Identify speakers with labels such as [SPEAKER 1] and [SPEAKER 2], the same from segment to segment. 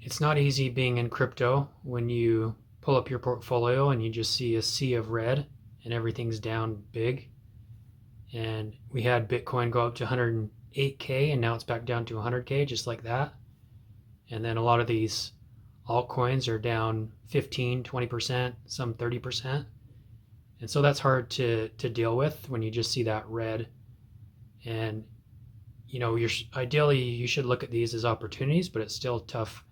[SPEAKER 1] It's not easy being in crypto when you pull up your portfolio and you just see a sea of red and everything's down big. And we had Bitcoin go up to 108K and now it's back down to 100K just like that. And then a lot of these altcoins are down 15, 20%, some 30%. And so that's hard to deal with when you just see that red. And ideally you should look at these as opportunities, but it's still tough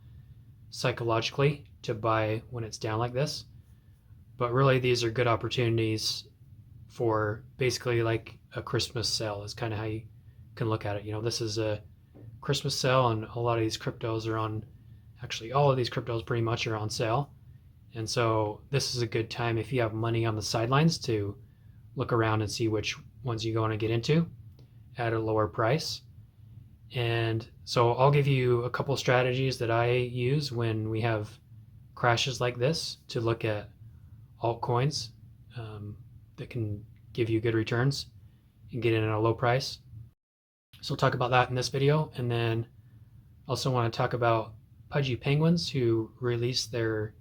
[SPEAKER 1] psychologically to buy when it's down like this. But really these are good opportunities for basically like a Christmas sale is kind of how you can look at it. This is a Christmas sale and a lot of these cryptos are on, actually all of these cryptos pretty much are on sale. And so this is a good time if you have money on the sidelines to look around and see which ones you want to get into at a lower price. And so I'll give you a couple strategies that I use when we have crashes like this to look at altcoins that can give you good returns and get in at a low price. So we'll talk about that in this video. And then also want to talk about Pudgy Penguins who released their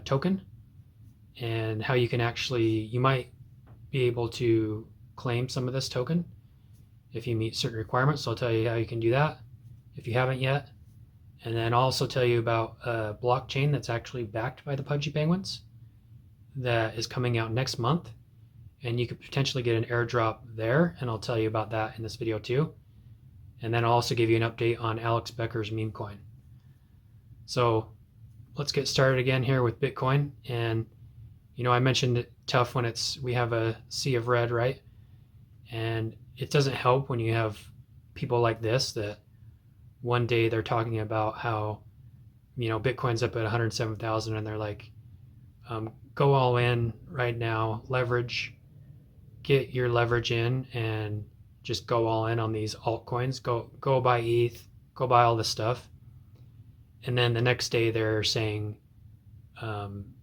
[SPEAKER 1] token and how you can you might be able to claim some of this token if you meet certain requirements. So I'll tell you how you can do that if you haven't yet. And then I'll also tell you about a blockchain that's actually backed by the Pudgy Penguins that is coming out next month. And you could potentially get an airdrop there. And I'll tell you about that in this video too. And then I'll also give you an update on Alex Becker's Memecoin. So let's get started again here with Bitcoin. And I mentioned it tough when we have a sea of red, right? And it doesn't help when you have people like this that one day they're talking about how Bitcoin's up at 107,000 and they're like, go all in right now, leverage, get your leverage in and just go all in on these altcoins, go buy ETH, go buy all this stuff. And then the next day they're saying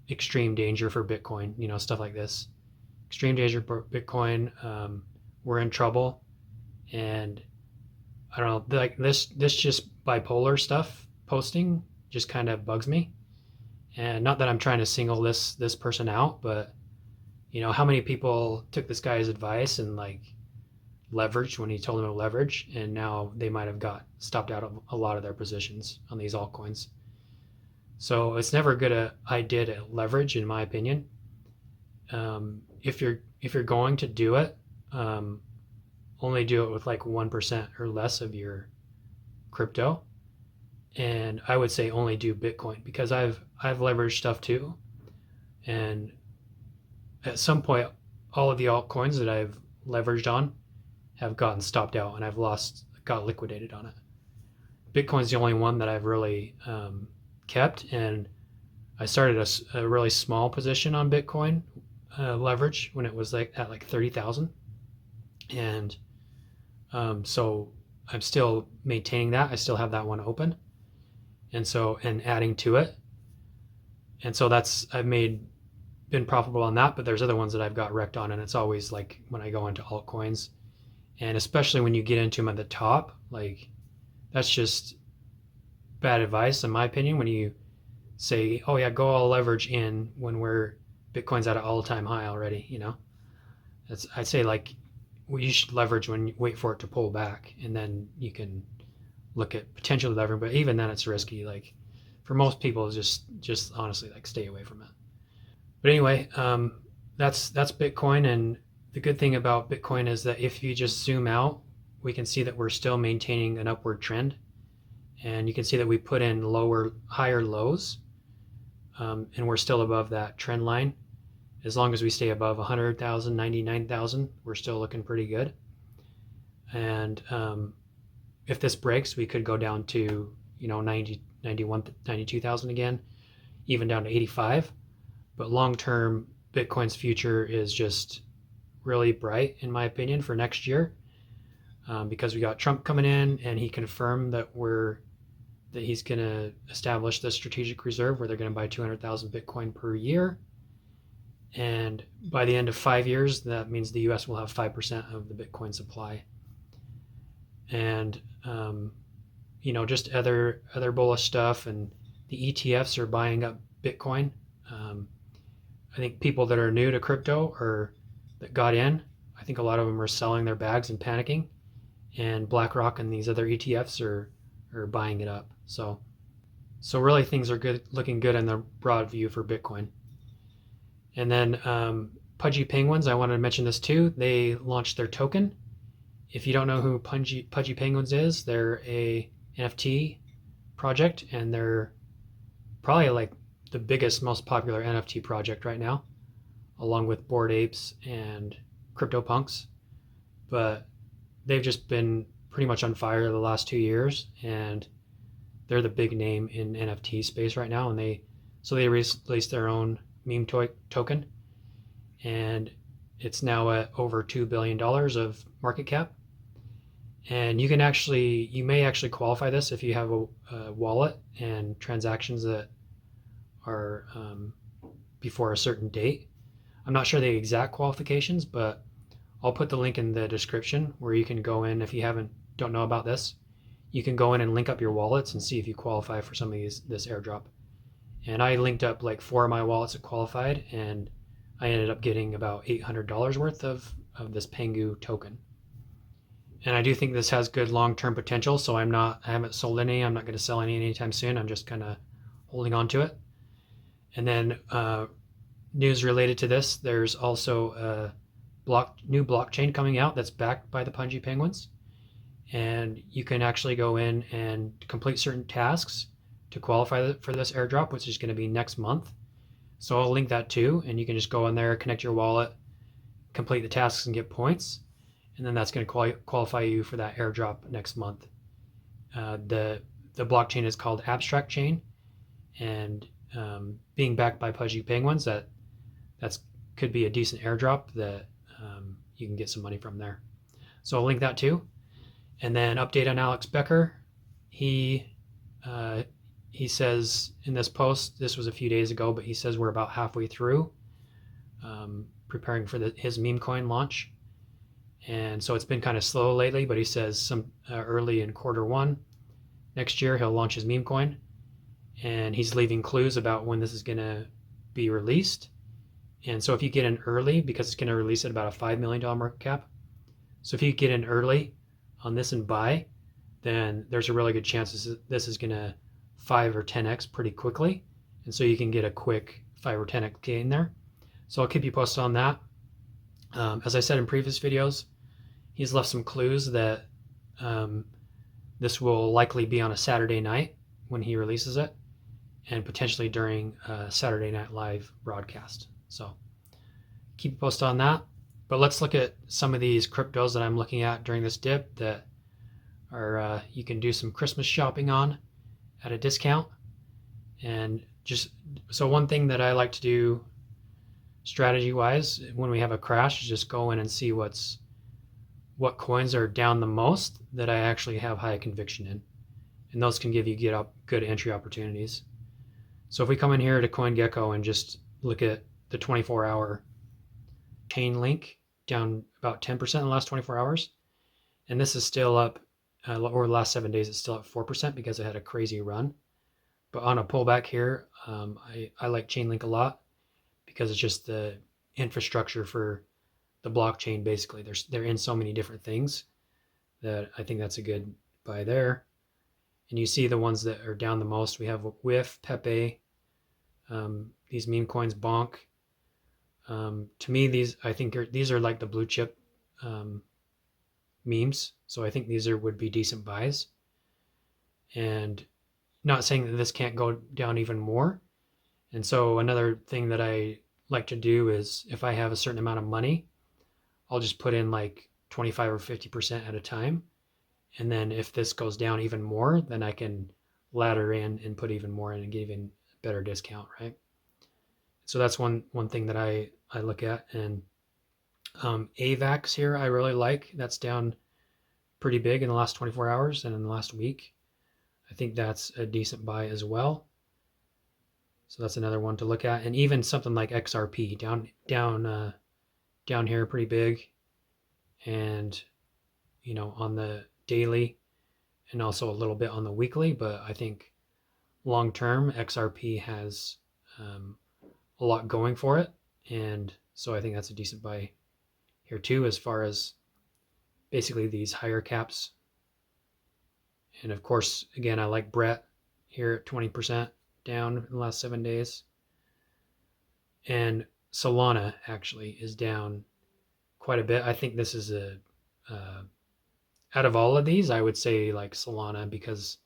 [SPEAKER 1] extreme danger for Bitcoin, stuff like this. Extreme danger for Bitcoin, we're in trouble. And I don't know, like this just bipolar stuff posting just kind of bugs me. And not that I'm trying to single this person out, but how many people took this guy's advice and like leveraged when he told them to leverage, and now they might have got stopped out of a lot of their positions on these altcoins. So it's never a good idea to leverage, in my opinion. If you're going to do it, only do it with like 1% or less of your crypto. And I would say only do Bitcoin, because I've leveraged stuff too. And at some point, all of the altcoins that I've leveraged on have gotten stopped out and I've got liquidated on it. Bitcoin's the only one that I've really kept. And I started a really small position on Bitcoin leverage when it was at 30,000. And so I'm still maintaining that. I still have that one open. And adding to it. And so I've been profitable on that, but there's other ones that I've got wrecked on. And it's always like when I go into altcoins, and especially when you get into them at the top, like that's just bad advice in my opinion. When you say, oh yeah, go all leverage in when Bitcoin's at an all-time high already, I'd say like, you should leverage when you wait for it to pull back, and then you can look at potentially leveraging, but even then it's risky. Like for most people, just honestly like stay away from it. But anyway, that's Bitcoin. And the good thing about Bitcoin is that if you just zoom out, we can see that we're still maintaining an upward trend. And you can see that we put in higher lows, and we're still above that trend line. As long as we stay above 100,000, 99,000, we're still looking pretty good. And if this breaks, we could go down to 90, 91, 92,000 again, even down to 85. But long-term, Bitcoin's future is just really bright, in my opinion, for next year, because we got Trump coming in, and he confirmed that he's going to establish the strategic reserve where they're going to buy 200,000 Bitcoin per year. And by the end of 5 years, that means the US will have 5% of the Bitcoin supply. And just other bullish stuff, and the ETFs are buying up Bitcoin. I think people that are new to crypto or that got in, I think a lot of them are selling their bags and panicking, and BlackRock and these other ETFs are buying it up. So really things are looking good in the broad view for Bitcoin. And then 𝗏𝗺𝗃𝗁𝗁, I wanted to mention this too. They launched their token. If you don't know who 𝗏𝗺𝗃𝗁𝗁 is, they're a NFT project, and they're probably like the biggest, most popular NFT project right now, along with Bored Apes and CryptoPunks. But they've just been pretty much on fire the last 2 years, and they're the big name in NFT space right now. And they released their own meme token, and it's now at over $2 billion of market cap. And you may actually qualify this if you have a wallet and transactions that are before a certain date. I'm not sure the exact qualifications, but I'll put the link in the description where you can go in. If you don't know about this, you can go in and link up your wallets and see if you qualify for some of this airdrop. And I linked up like 4 of my wallets that qualified, and I ended up getting about $800 worth of this Pengu token. And I do think this has good long-term potential, so I haven't sold any. I'm not going to sell any anytime soon. I'm just kind of holding on to it. And then news related to this, there's also a new blockchain coming out that's backed by the 𝗏𝗺𝗃𝗁𝗁. And you can actually go in and complete certain tasks to qualify for this airdrop, which is going to be next month. So I'll link that too, and you can just go in there, connect your wallet, complete the tasks, and get points. And then that's going to qualify you for that airdrop next month. The blockchain is called Abstract Chain, and being backed by 𝗏𝗺𝗃𝗁𝗁, that could be a decent airdrop that you can get some money from there. So I'll link that too. And then update on Alex Becker. He says in this post, this was a few days ago, but he says we're about halfway through preparing for his Memecoin launch. And so it's been kind of slow lately, but he says some early in Q1 next year he'll launch his Memecoin, and he's leaving clues about when this is going to be released. And so if you get in early, because it's going to release at about a $5 million market cap, so if you get in early on this and buy, then there's a really good chance this is going to 5 or 10x pretty quickly, and so you can get a quick 5 or 10x gain there. So I'll keep you posted on that. As I said in previous videos, he's left some clues that this will likely be on a Saturday night when he releases it, and potentially during a Saturday Night Live broadcast. So keep you posted on that. But let's look at some of these cryptos that I'm looking at during this dip that are you can do some Christmas shopping on at a discount. And so one thing that I like to do strategy wise when we have a crash is just go in and see what coins are down the most that I actually have high conviction in, and those can give you good entry opportunities. So if we come in here to CoinGecko and just look at the 24-hour chain link, down about 10% in the last 24 hours, and this is still up over the last 7 days. It's still up 4% because it had a crazy run. But on a pullback here, I like Chainlink a lot because it's just the infrastructure for the blockchain. Basically, they're in so many different things that I think that's a good buy there. And you see the ones that are down the most. We have WIF, pepe, these meme coins, Bonk. To me, I think these are like the blue chip memes. So I think these would be decent buys. And not saying that this can't go down even more. And so another thing that I like to do is if I have a certain amount of money, I'll just put in like 25 or 50% at a time. And then if this goes down even more, then I can ladder in and put even more in and get even better discount, right? So that's one thing that I look at. And AVAX here I really like. That's down pretty big in the last 24 hours and in the last week. I think that's a decent buy as well. So that's another one to look at. And even something like XRP down here pretty big. And on the daily and also a little bit on the weekly, but I think long term XRP has a lot going for it, and so I think that's a decent buy here too, as far as basically these higher caps. And of course, again, I like Brett here at 20% down in the last 7 days. And Solana actually is down quite a bit. I think this is out of all of these, I would say like Solana, because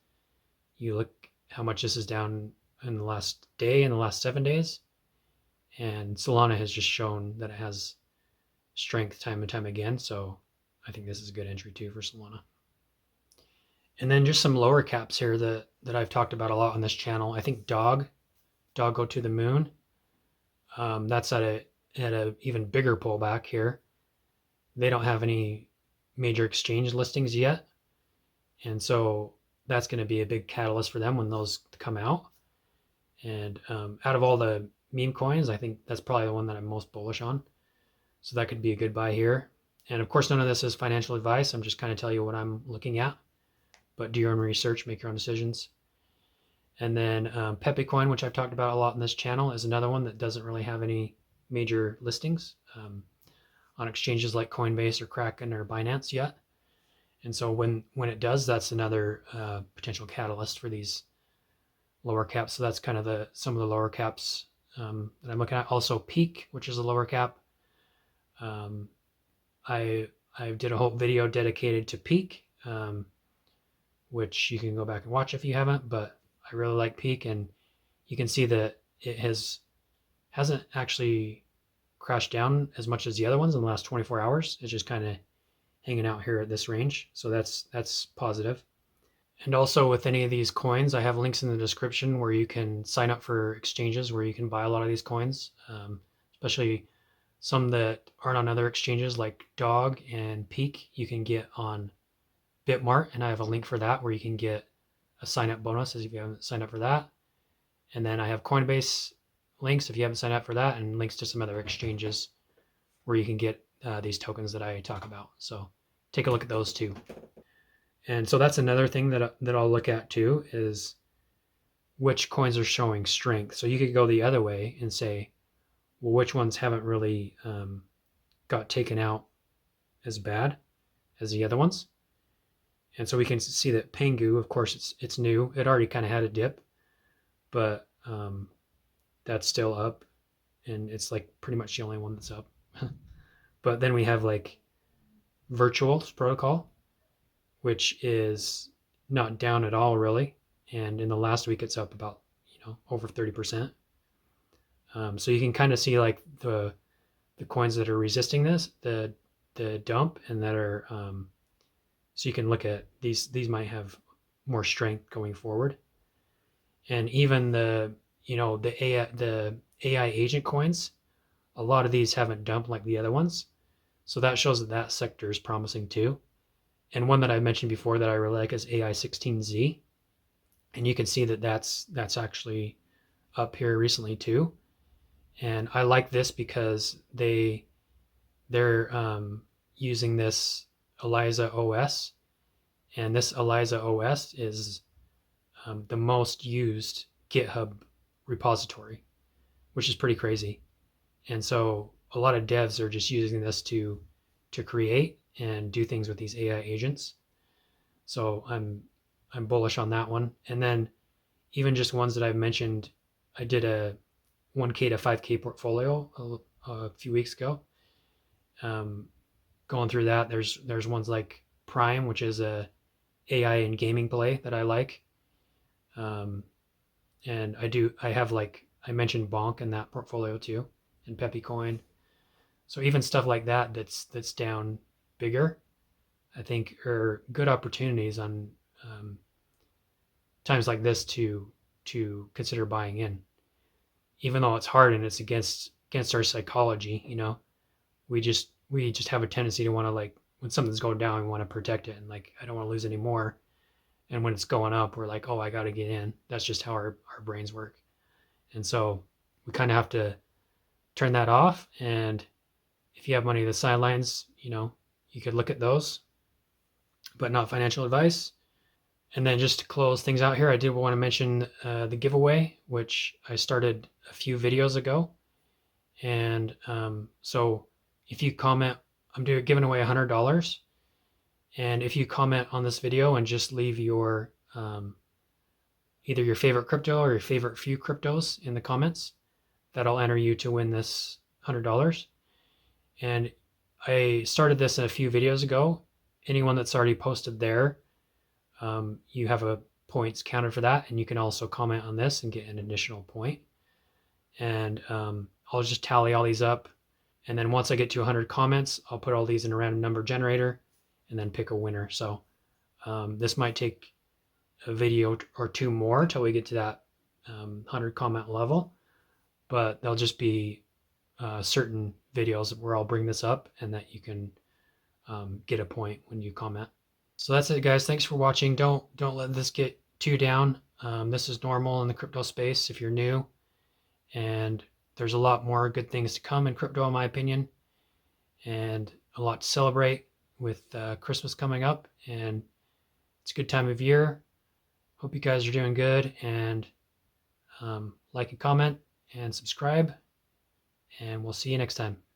[SPEAKER 1] you look how much this is down in the last day, in the last 7 days. And Solana has just shown that it has strength time and time again. So I think this is a good entry too for Solana. And then just some lower caps here that I've talked about a lot on this channel. I think Dog Go to the Moon. That's at a even bigger pullback here. They don't have any major exchange listings yet, and so that's going to be a big catalyst for them when those come out. And out of all the meme coins, I think that's probably the one that I'm most bullish on. So that could be a good buy here. And of course, none of this is financial advice. I'm just kind of telling you what I'm looking at. But do your own research, make your own decisions. And then Memecoin, which I've talked about a lot on this channel, is another one that doesn't really have any major listings on exchanges like Coinbase or Kraken or Binance yet. And so when it does, that's another potential catalyst for these lower caps. So that's kind of some of the lower caps that I'm looking at. Also peaq, which is a lower cap. I did a whole video dedicated to peaq, which you can go back and watch if you haven't, but I really like peaq, and you can see that it hasn't actually crashed down as much as the other ones in the last 24 hours. It's just kind of hanging out here at this range. So that's positive. And also with any of these coins, I have links in the description where you can sign up for exchanges where you can buy a lot of these coins, especially some that aren't on other exchanges like Dog and peaq. You can get on Bitmart, and I have a link for that where you can get a sign up bonus if you haven't signed up for that. And then I have Coinbase links if you haven't signed up for that, and links to some other exchanges where you can get these tokens that I talk about. So take a look at those too. And so that's another thing that I'll look at too, is which coins are showing strength. So you could go the other way and say, well, which ones haven't really got taken out as bad as the other ones. And so we can see that Pengu, of course, it's new. It already kind of had a dip, but that's still up, and it's like pretty much the only one that's up. But then we have like Virtual Protocol, which is not down at all really, and in the last week it's up about over 30%. So you can kind of see like the coins that are resisting this, the dump, and that are so you can look at these might have more strength going forward. And even the AI agent coins, a lot of these haven't dumped like the other ones. So that shows that sector is promising too. And one that I mentioned before that I really like is AI16Z. And you can see that that's actually up here recently too. And I like this because they're using this ELIZA OS, and this ELIZA OS is the most used GitHub repository, which is pretty crazy. And so a lot of devs are just using this to create and do things with these AI agents. So I'm bullish on that one. And then even just ones that I've mentioned, I did a 1K to 5K portfolio a few weeks ago. Going through that, there's ones like Prime, which is a AI and gaming play that I like. And I mentioned Bonk in that portfolio too, and Memecoin. So even stuff like that's down bigger, I think are good opportunities on times like this to consider buying in, even though it's hard and it's against our psychology. We just have a tendency to want to, like, when something's going down, we want to protect it, and like, I don't want to lose any more. And when it's going up, we're like, oh, I got to get in. That's just how our brains work. And so we kind of have to turn that off. And if you have money to the sidelines, you could look at those, but not financial advice. And then just to close things out here, I did want to mention the giveaway, which I started a few videos ago. And so if you comment, I'm giving away $100. And if you comment on this video and just leave your either your favorite crypto or your favorite few cryptos in the comments, that'll enter you to win this $100. And I started this a few videos ago. Anyone that's already posted there, you have a points counted for that, and you can also comment on this and get an additional point. And I'll just tally all these up, and then once I get to 100 comments, I'll put all these in a random number generator and then pick a winner. So this might take a video or two more till we get to that 100 comment level, but they'll just be certain videos where I'll bring this up and that you can get a point when you comment. So that's it, guys. Thanks for watching. Don't let this get too down. This is normal in the crypto space if you're new, and there's a lot more good things to come in crypto, in my opinion, and a lot to celebrate with Christmas coming up, and it's a good time of year. Hope you guys are doing good, and like and comment and subscribe, and we'll see you next time.